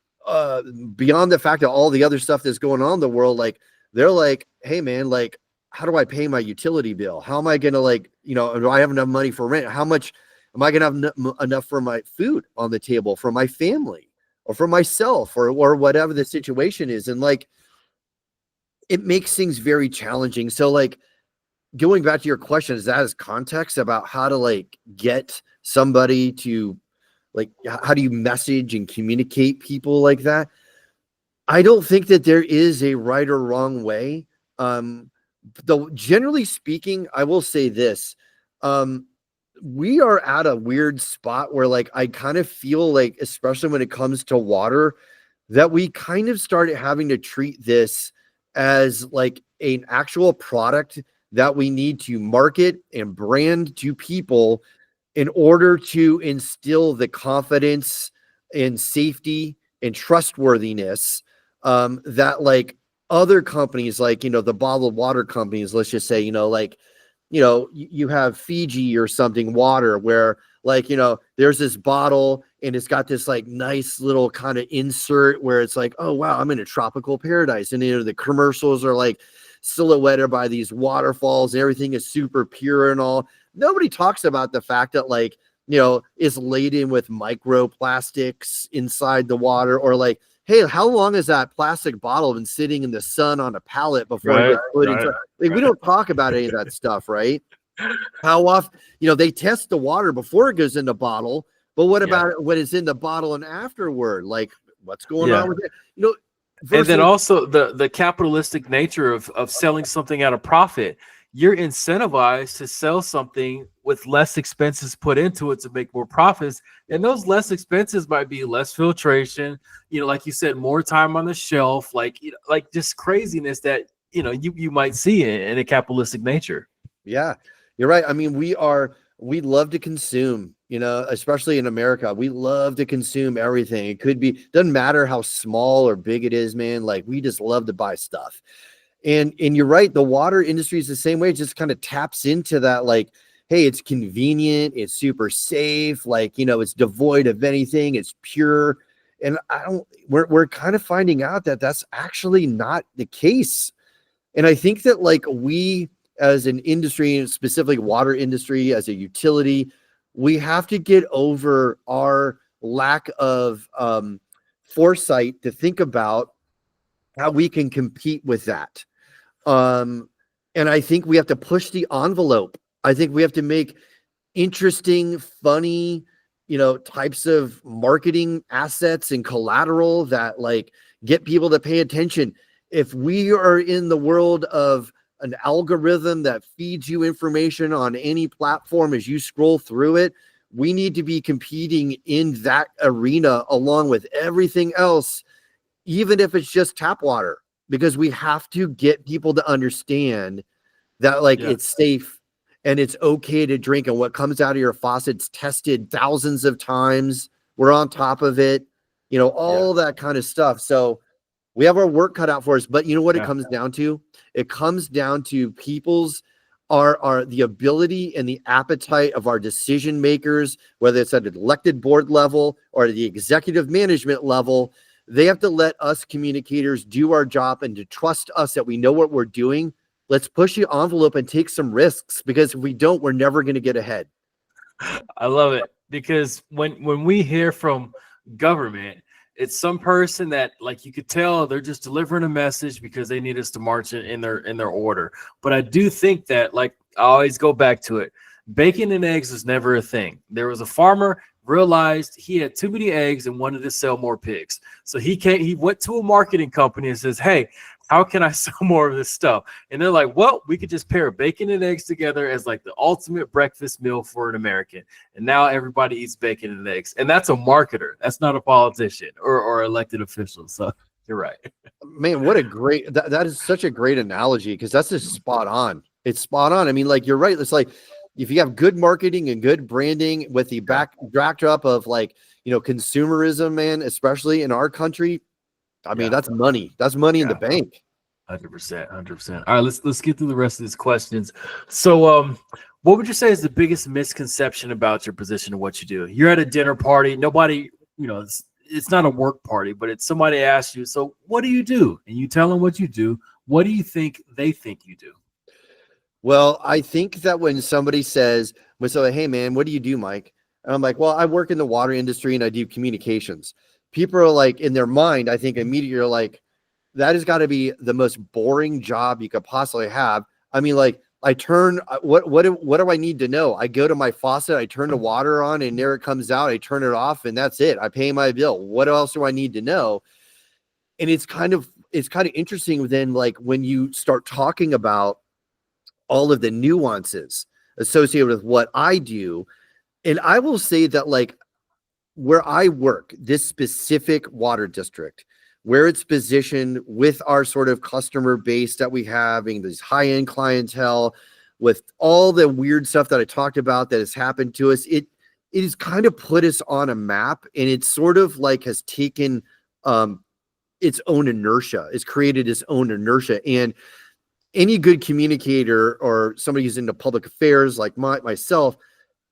beyond the fact of all the other stuff that's going on in the world, like they're like, hey man, like, how do I pay my utility bill? How am I going to, like, do I have enough money for rent? How much am I going to have enough for my food on the table, for my family or for myself, or whatever the situation is? And like, it makes things very challenging. So like, going back to your question, is that as context about how to like get somebody to, like, how do you message and communicate people like that? I don't think that there is a right or wrong way. Though generally speaking, I will say this, we are at a weird spot where like, I kind of feel like, especially when it comes to water, that we kind of started having to treat this as like an actual product that we need to market and brand to people in order to instill the confidence and safety and trustworthiness that like other companies, like, the bottled water companies, let's just say, like, you have Fiji or something water where like, there's this bottle and it's got this like nice little kind of insert where it's like, oh wow, I'm in a tropical paradise. And the commercials are like silhouetted by these waterfalls. Everything is super pure and all. Nobody talks about the fact that like, is laden with microplastics inside the water, or like, hey, how long has that plastic bottle been sitting in the sun on a pallet before it gets put into? Like, we don't talk about any of that stuff, right? How often, they test the water before it goes in the bottle, but what about when it's in the bottle and afterward? Like, what's going on with it? And then also the capitalistic nature of selling something at a profit. You're incentivized to sell something with less expenses put into it to make more profits. And those less expenses might be less filtration, like you said, more time on the shelf, like, like just craziness that, you might see in a capitalistic nature. Yeah, you're right. I mean, we love to consume, especially in America. We love to consume everything. It could be, doesn't matter how small or big it is, man. Like, we just love to buy stuff. And you're right. The water industry is the same way. It just kind of taps into that, like, hey, it's convenient. It's super safe. Like, it's devoid of anything. It's pure. And we're kind of finding out that that's actually not the case. And I think that like we as an industry, specifically water industry, as a utility, we have to get over our lack of foresight to think about how we can compete with that. And I think we have to push the envelope. I think we have to make interesting, funny, types of marketing assets and collateral that like get people to pay attention. If we are in the world of an algorithm that feeds you information on any platform as you scroll through it, we need to be competing in that arena along with everything else, even if it's just tap water, because we have to get people to understand that like it's safe and it's okay to drink, and what comes out of your faucet's tested thousands of times. We're on top of it, all that kind of stuff. So we have our work cut out for us, but you know what it comes down to? It comes down to people's are the ability and the appetite of our decision makers, whether it's at an elected board level or the executive management level. They have to let us communicators do our job and to trust us that we know what we're doing. Let's push the envelope and take some risks, because if we don't, we're never going to get ahead. I love it, because when we hear from government, it's some person that like you could tell they're just delivering a message because they need us to march in their order. But I do think that, like, I always go back to it. Bacon and eggs was never a thing. There was a farmer realized he had too many eggs and wanted to sell more pigs. So he went to a marketing company and says, hey, how can I sell more of this stuff? And they're like, well, we could just pair bacon and eggs together as like the ultimate breakfast meal for an American. And now everybody eats bacon and eggs. And that's a marketer. That's not a politician or elected official. So you're right. Man, what a great, that is such a great analogy, because that's just spot on. It's spot on. I mean, like, you're right. It's like, if you have good marketing and good branding with the backdrop of like, consumerism, man, especially in our country, I mean, that's money. That's money in the bank. 100%. All right, let's get through the rest of these questions. So, what would you say is the biggest misconception about your position and what you do? You're at a dinner party. Nobody, it's not a work party, but it's somebody asks you, so what do you do? And you tell them what you do. What do you think they think you do? Well, I think that when somebody says, hey, man, what do you do, Mike? And I'm like, well, I work in the water industry and I do communications. People are like, in their mind, I think immediately are like, that has got to be the most boring job you could possibly have. I mean, like, I turn, what do I need to know? I go to my faucet, I turn the water on, and there it comes out. I turn it off, and that's it. I pay my bill. What else do I need to know? And it's kind of interesting then, like, when you start talking about all of the nuances associated with what I do. And I will say that, like, where I work, this specific water district, where it's positioned with our sort of customer base that we have, and this high-end clientele, with all the weird stuff that I talked about that has happened to us, it has kind of put us on a map, and it's sort of like has taken its own inertia. It's created its own inertia. And any good communicator or somebody who's into public affairs like myself,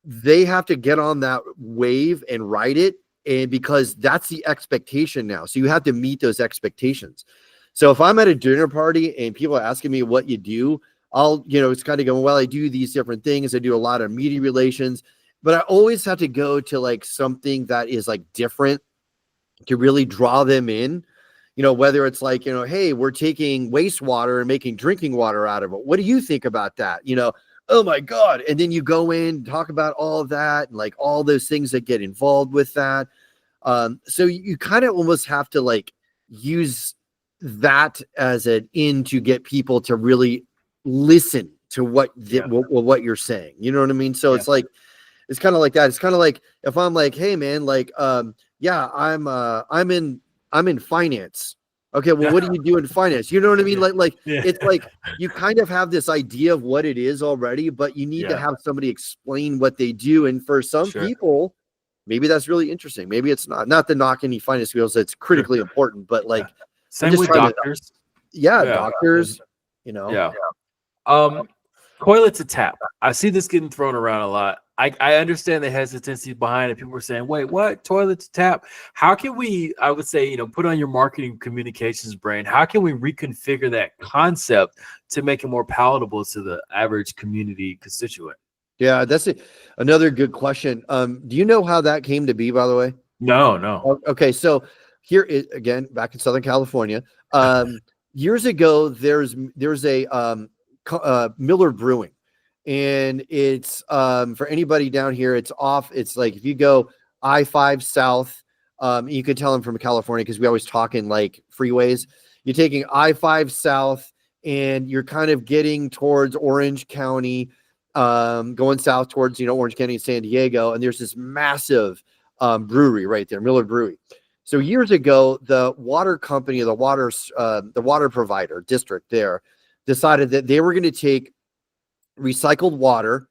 they have to get on that wave and ride it. And because that's the expectation now. So you have to meet those expectations. So if I'm at a dinner party and people are asking me what you do, I'll, it's kind of going, well, I do these different things. I do a lot of media relations, but I always have to go to like something that is like different to really draw them in. Whether it's like, hey, we're taking wastewater and making drinking water out of it. What do you think about that? Oh my God. And then you go in and talk about all of that and like all those things that get involved with that. So you kind of almost have to like use that as an in to get people to really listen to what you're saying. You know what I mean? So it's like, it's kind of like that. It's kind of like if I'm like, hey man, like, I'm in finance. Okay, well, what do you do in finance? You know what I mean? It's like you kind of have this idea of what it is already, but you need to have somebody explain what they do. And for some people, maybe that's really interesting. Maybe it's not to knock any finance skills. It's critically important, but like same with doctors. Doctors. Toilet to tap. I see this getting thrown around a lot. I understand the hesitancy behind it. People are saying, wait, what? Toilet to tap? How can we, I would say, put on your marketing communications brain. How can we reconfigure that concept to make it more palatable to the average community constituent? Yeah, that's another good question. Do you know how that came to be, by the way? No. Okay, so here is again back in Southern California. Years ago, there's a Miller Brewing, and it's for anybody down here. It's like if you go I-5 south, you can tell I'm from California because we always talk in like freeways. You're taking I-5 south, and you're kind of getting towards Orange County, going south towards Orange County and San Diego, and there's this massive brewery right there, Miller Brewery. So years ago, the water company, the water provider district there, decided that they were going to take recycled water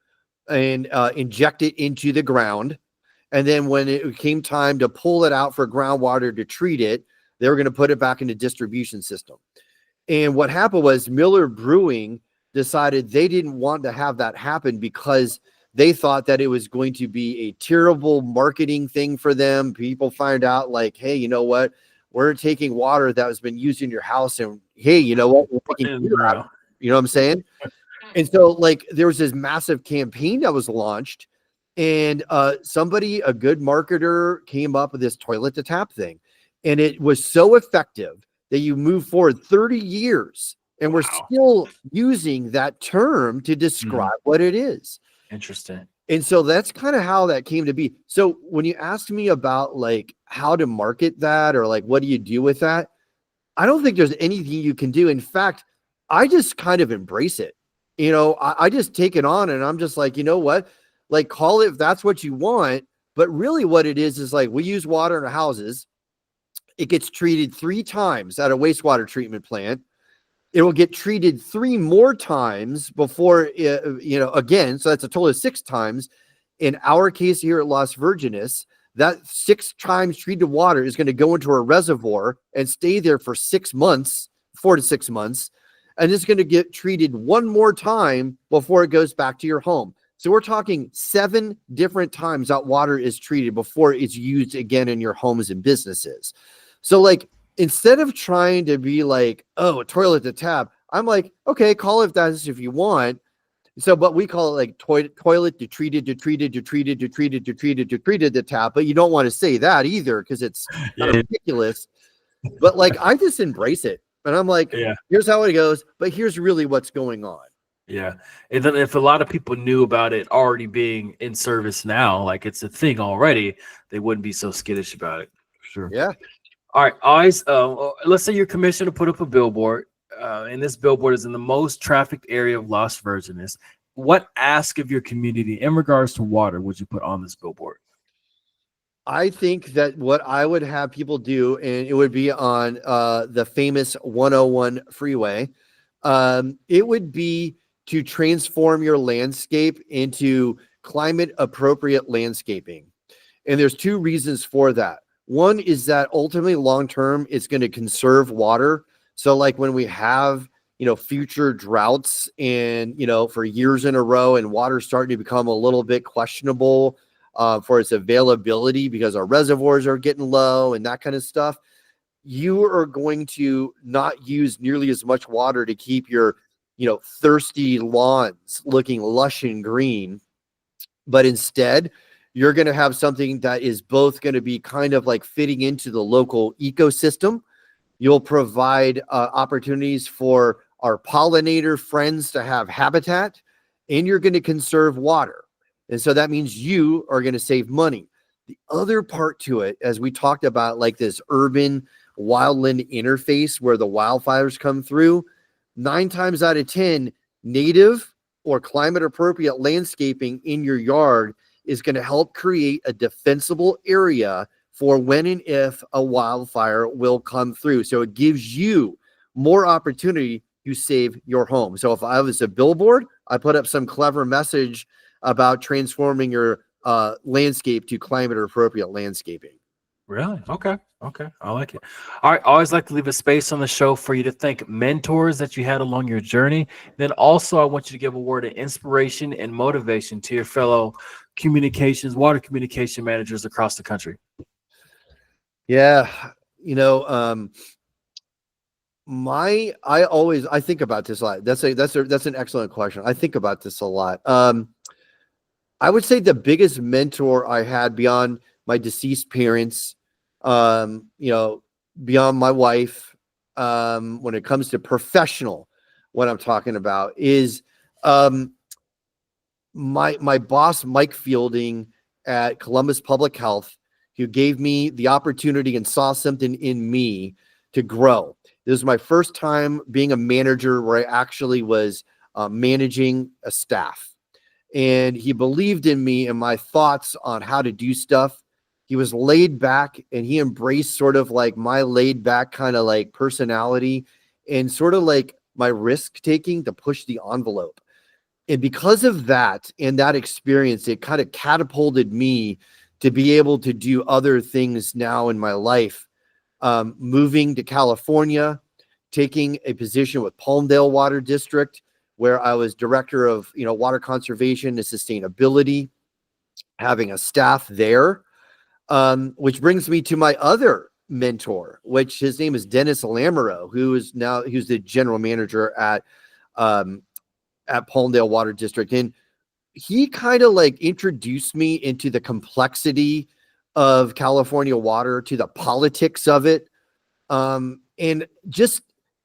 and inject it into the ground, and then when it came time to pull it out for groundwater to treat it, they were going to put it back in the distribution system. And what happened was Miller Brewing decided they didn't want to have that happen because they thought that it was going to be a terrible marketing thing for them. People find out like, hey, you know what? We're taking water that has been used in your house, and hey, you know what? We're taking beer out of it. You know what I'm saying? And so like there was this massive campaign that was launched, and a good marketer came up with this toilet to tap thing. And it was so effective that you move forward 30 years and we're still using that term to describe what it is. Interesting. And so that's kind of how that came to be. So when you asked me about like how to market that or like what do you do with that, I don't think there's anything you can do. In fact, I just kind of embrace it. I just take it on, and I'm just like, you know what? Like, call it if that's what you want. But really what it is like we use water in our houses. It gets treated 3 times at a wastewater treatment plant. It will get treated 3 more times before, again. So that's a total of 6 times. In our case here at Las Virgenes, that 6 times treated water is going to go into a reservoir and stay there for 6 months, 4 to 6 months. And it's going to get treated 1 more time before it goes back to your home. So we're talking 7 different times that water is treated before it's used again in your homes and businesses. So like, instead of trying to be like, oh, a toilet to tap, I'm like, okay, call it that if you want. So, but we call it like toilet to treated to tap, but you don't want to say that either because it's kind of ridiculous. But like, I just embrace it. And I'm like, here's how it goes, but here's really what's going on. Yeah. And then if a lot of people knew about it already being in service now, like it's a thing already, they wouldn't be so skittish about it. Sure. Yeah. All right. Always, let's say you're commissioned to put up a billboard, and this billboard is in the most trafficked area of Las Virgenes. What ask of your community in regards to water would you put on this billboard? I think that what I would have people do, and it would be on the famous 101 freeway, it would be to transform your landscape into climate appropriate landscaping. And there's 2 reasons for that. One is that ultimately long-term, it's going to conserve water. So like when we have, future droughts and, for years in a row and water starting to become a little bit questionable for its availability because our reservoirs are getting low and that kind of stuff, you are going to not use nearly as much water to keep your, thirsty lawns looking lush and green. But instead, you're going to have something that is both going to be kind of like fitting into the local ecosystem. You'll provide opportunities for our pollinator friends to have habitat, and you're going to conserve water. And so that means you are going to save money. The other part to it, as we talked about, like this urban wildland interface where the wildfires come through, 9 times out of 10, native or climate appropriate landscaping in your yard is going to help create a defensible area for when and if a wildfire will come through. So it gives you more opportunity to save your home. So if I was a billboard, I put up some clever message about transforming your landscape to climate appropriate landscaping. Really? Okay. Okay. I like it. All right. I always like to leave a space on the show for you to thank mentors that you had along your journey. Then also, I want you to give a word of inspiration and motivation to your fellow water communication managers across the country. Yeah. You know, I think about this a lot. That's an excellent question. I think about this a lot. I would say the biggest mentor I had beyond my deceased parents, you know, beyond my wife, when it comes to professional, what I'm talking about is um, my boss, Mike Fielding at Columbus Public Health, who gave me the opportunity and saw something in me to grow. This was my first time being a manager where I actually was managing a staff. And he believed in me and my thoughts on how to do stuff. He was laid back and he embraced sort of like my laid back kind of like personality and sort of like my risk taking to push the envelope. And because of that and that experience, it kind of catapulted me to be able to do other things now in my life. Moving to California, taking a position with Palmdale Water District, where I was director of, water conservation and sustainability, having a staff there, which brings me to my other mentor, which his name is Dennis Lamoureux, who's the general manager at Palmdale Water District. And he kind of like introduced me into the complexity of California water, to the politics of it, and just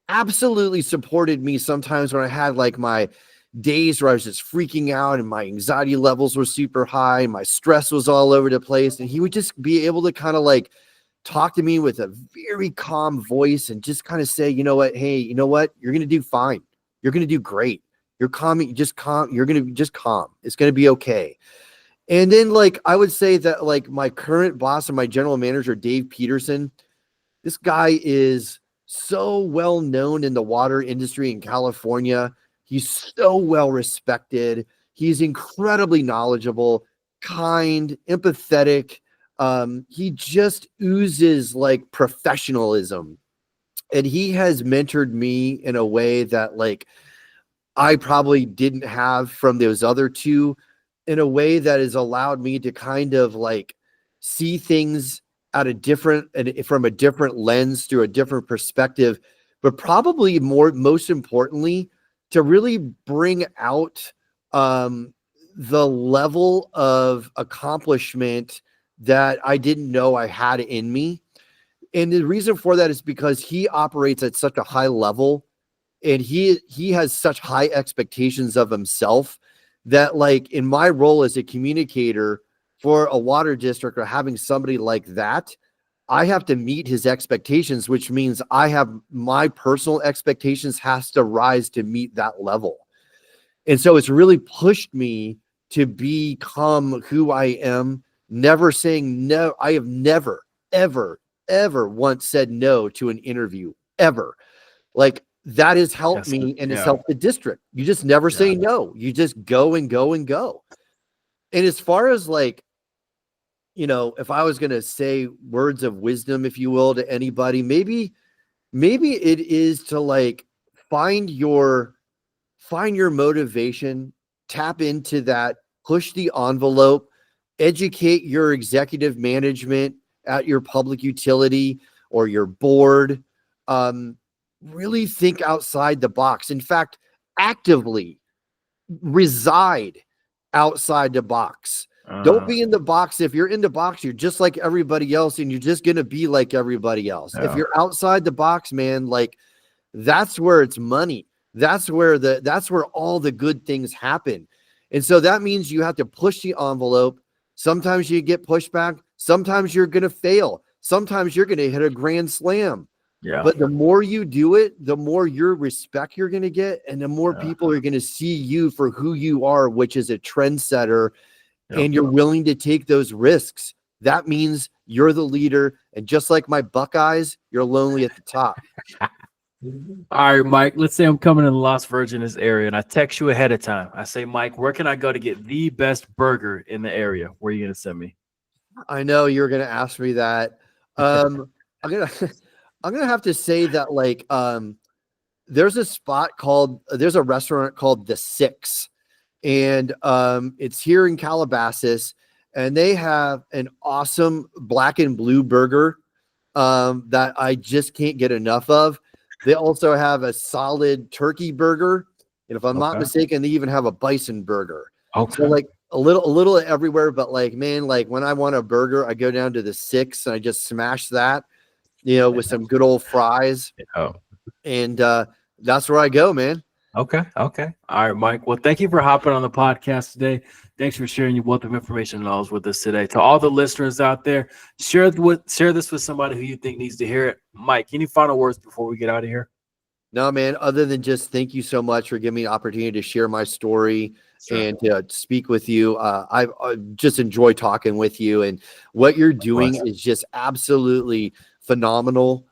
absolutely supported me sometimes when I had like my days where I was just freaking out and my anxiety levels were super high and my stress was all over the place. And he would just be able to kind of like talk to me with a very calm voice and just kind of say, you know what, hey, you know what, you're going to do fine. You're going to do great. You're calm. Just calm. You're going to just calm. It's going to be okay. And then like, I would say that like my current boss and my general manager, Dave Peterson, this guy is so well known in the water industry in California. He's so well respected. He's incredibly knowledgeable, kind, empathetic. He just oozes like professionalism. And he has mentored me in a way that like I probably didn't have from those other two, in a way that has allowed me to kind of like see things from a different lens, through a different perspective, but probably most importantly, to really bring out the level of accomplishment that I didn't know I had in me. And the reason for that is because he operates at such a high level and he has such high expectations of himself that like in my role as a communicator for a water district, or having somebody like that, I have to meet his expectations, which means I have my personal expectations has to rise to meet that level. And so it's really pushed me to become who I am, never saying no. I have never, ever, ever once said no to an interview, ever. Like that has helped me and has helped the district. You just never say no. You just go and go and go. And as far as like, if I was going to say words of wisdom, if you will, to anybody, maybe it is to like find your motivation, tap into that, push the envelope, educate your executive management at your public utility or your board. Really think outside the box. In fact, actively reside outside the box. Don't be in the box. If you're in the box, you're just like everybody else and you're just going to be like everybody else. If you're outside the box, man, like that's where it's money. That's where all the good things happen. And so that means you have to push the envelope. Sometimes you get pushback. Sometimes you're going to fail. Sometimes you're going to hit a grand slam. Yeah. But the more you do it, the more your respect you're going to get. And the more people are going to see you for who you are, which is a trendsetter. And you're willing to take those risks. That means you're the leader. And just like my Buckeyes, you're lonely at the top. All right, Mike, let's say I'm coming to the Las Virgenes area and I text you ahead of time. I say, Mike, where can I go to get the best burger in the area? Where are you going to send me? I know you're going to ask me that. I'm gonna I'm gonna have to say that like there's a restaurant called The Six, and it's here in Calabasas, and they have an awesome black and blue burger that I just can't get enough of. They also have a solid turkey burger, and if I'm not mistaken, they even have a bison burger. So like a little everywhere, but like, man, like when I want a burger, I go down to The Six and I just smash that, with some good old fries. And that's where I go, man. Okay. All right, Mike. Well, thank you for hopping on the podcast today. Thanks for sharing your wealth of information and knowledge with us today. To all the listeners out there, share this with somebody who you think needs to hear it. Mike, any final words before we get out of here? No, man, other than just thank you so much for giving me the opportunity to share my story and to speak with you. I just enjoy talking with you, and what you're doing is just absolutely phenomenal.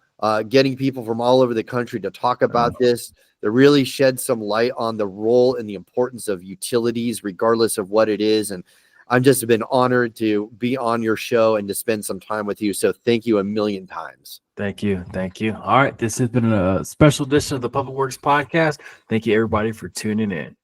Getting people from all over the country to talk about this, to really shed some light on the role and the importance of utilities, regardless of what it is. And I've just been honored to be on your show and to spend some time with you. So thank you a million times. Thank you. All right. This has been a special edition of the Public Works Podcast. Thank you, everybody, for tuning in.